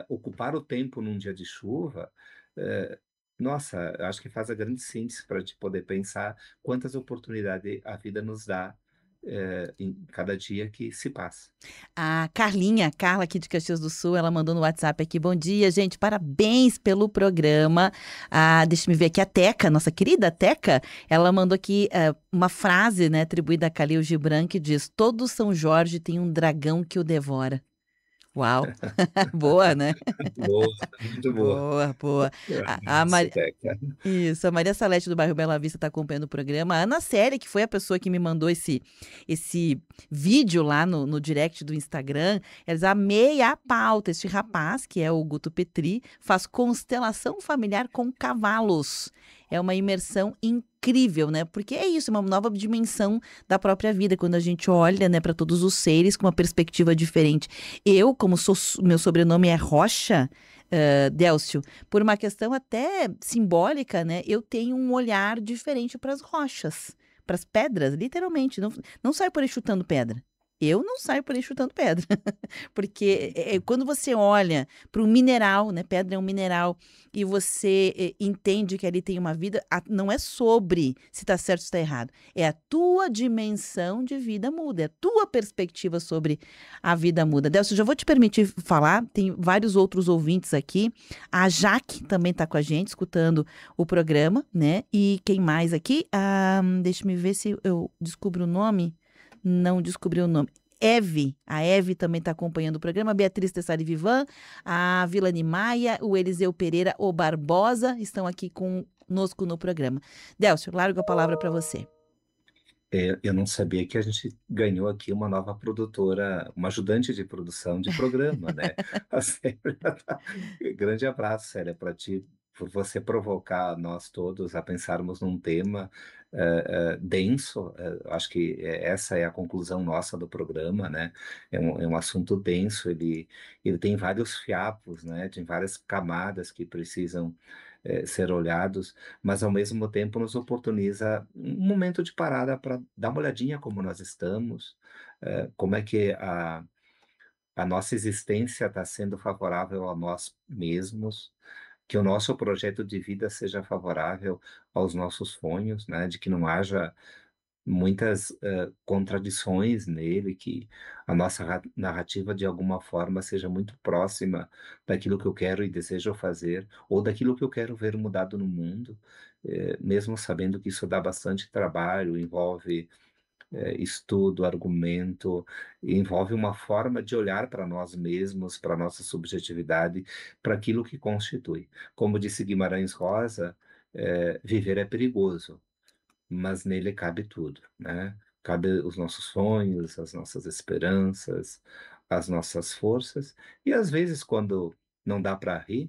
C: ocupar o tempo num dia de chuva, nossa, acho que faz a grande síntese para te poder pensar quantas oportunidades a vida nos dá, em cada dia que se passa.
A: A Carla aqui de Caxias do Sul, ela mandou no WhatsApp aqui, bom dia, gente, parabéns pelo programa. Deixa eu ver aqui, a Teca, nossa querida Teca, ela mandou aqui uma frase, né, atribuída a Khalil Gibran, que diz, todo São Jorge tem um dragão que o devora. Uau! Boa, né?
C: Boa, muito boa.
A: Boa. A Maria... Isso, a Maria Salete do bairro Bela Vista está acompanhando o programa. A Ana Célia, que foi a pessoa que me mandou esse vídeo lá no direct do Instagram, ela diz: amei a pauta. Este rapaz, que é o Guto Petri, faz constelação familiar com cavalos. É uma imersão incrível, né? Porque é isso, uma nova dimensão da própria vida, quando a gente olha, né, para todos os seres com uma perspectiva diferente. Eu, como meu sobrenome é Rocha, Délcio, por uma questão até simbólica, né, eu tenho um olhar diferente para as rochas, para as pedras, literalmente. Não saio por aí chutando pedra. Eu não saio por aí chutando pedra, porque quando você olha para o mineral, né? Pedra é um mineral, e você entende que ali tem uma vida, não é sobre se está certo ou se está errado, é a tua dimensão de vida muda, é a tua perspectiva sobre a vida muda. Delcio, já vou te permitir falar, tem vários outros ouvintes aqui, a Jaque também está com a gente, escutando o programa, né? E quem mais aqui? Deixa-me ver se eu descubro o nome. Não descobri o nome. A Eve também está acompanhando o programa. A Beatriz Tessari Vivan, a Vilani Maia, o Eliseu Pereira, o Barbosa estão aqui conosco no programa. Délcio, largo a palavra para você.
C: Eu não sabia que a gente ganhou aqui uma nova produtora, uma ajudante de produção de programa, né? A Célia, grande abraço, Célia, para ti, por você provocar nós todos a pensarmos num tema denso. Acho que essa é a conclusão nossa do programa, né? É um assunto denso, ele tem vários fiapos, né? Tem várias camadas que precisam ser olhados, mas ao mesmo tempo nos oportuniza um momento de parada para dar uma olhadinha como nós estamos, como é que a nossa existência está sendo favorável a nós mesmos, que o nosso projeto de vida seja favorável aos nossos sonhos, né? De que não haja muitas contradições nele, que a nossa narrativa de alguma forma seja muito próxima daquilo que eu quero e desejo fazer, ou daquilo que eu quero ver mudado no mundo, mesmo sabendo que isso dá bastante trabalho, envolve estudo, argumento, envolve uma forma de olhar para nós mesmos, para a nossa subjetividade, para aquilo que constitui. Como disse Guimarães Rosa, viver é perigoso, mas nele cabe tudo, né? Cabe os nossos sonhos, as nossas esperanças, as nossas forças, e às vezes, quando não dá para rir,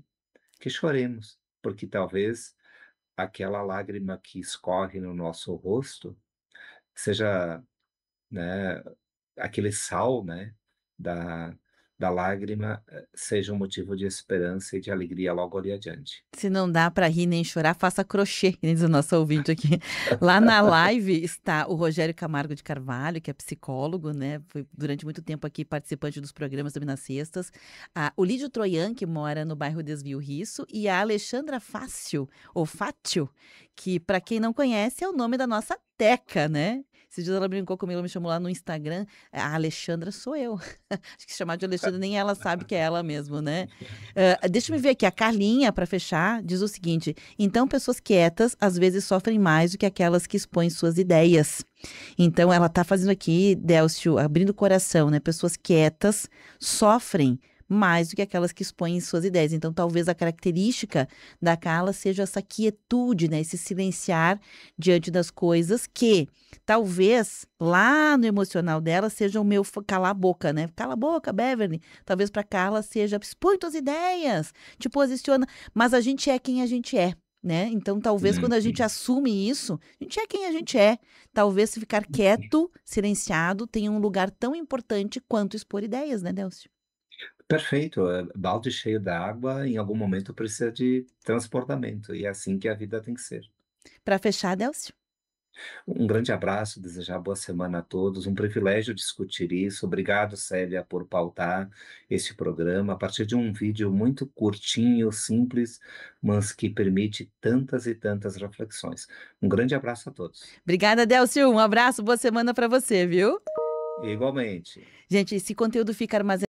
C: que choremos, porque talvez aquela lágrima que escorre no nosso rosto seja, né, aquele sal, né, da lágrima, seja um motivo de esperança e de alegria logo ali adiante.
A: Se não dá para rir nem chorar, faça crochê, que diz o nosso ouvinte aqui. Lá na live está o Rogério Camargo de Carvalho, que é psicólogo, né? Foi durante muito tempo aqui participante dos programas também nas sextas. O Lídio Troian, que mora no bairro Desvio Risso, e a Alexandra Fácio, ou Fátio, que para quem não conhece é o nome da nossa Teca, né? Esses dias ela brincou comigo, ela me chamou lá no Instagram. A Alexandra sou eu. Acho que se chamar de Alexandra nem ela sabe que é ela mesmo, né? Deixa eu ver aqui, a Carlinha, para fechar, diz o seguinte: então, pessoas quietas às vezes sofrem mais do que aquelas que expõem suas ideias. Então, ela tá fazendo aqui, Délcio, abrindo o coração, né? Pessoas quietas sofrem mais do que aquelas que expõem suas ideias. Então, talvez a característica da Carla seja essa quietude, né? Esse silenciar diante das coisas que, talvez, lá no emocional dela, seja o meu calar a boca, né? Cala a boca, Beverly. Talvez para Carla seja, expõe tuas ideias, te posiciona. Mas a gente é quem a gente é, né? Então, talvez, quando a gente assume isso, a gente é quem a gente é. Talvez, se ficar quieto, silenciado, tenha um lugar tão importante quanto expor ideias, né, Délcio?
C: Perfeito. Balde cheio d'água, em algum momento precisa de transportamento, e é assim que a vida tem que ser.
A: Para fechar, Délcio?
C: Um grande abraço, desejar boa semana a todos, um privilégio discutir isso. Obrigado, Célia, por pautar este programa a partir de um vídeo muito curtinho, simples, mas que permite tantas e tantas reflexões. Um grande abraço a todos.
A: Obrigada, Délcio. Um abraço, boa semana para você, viu?
C: Igualmente.
A: Gente, esse conteúdo fica armazenado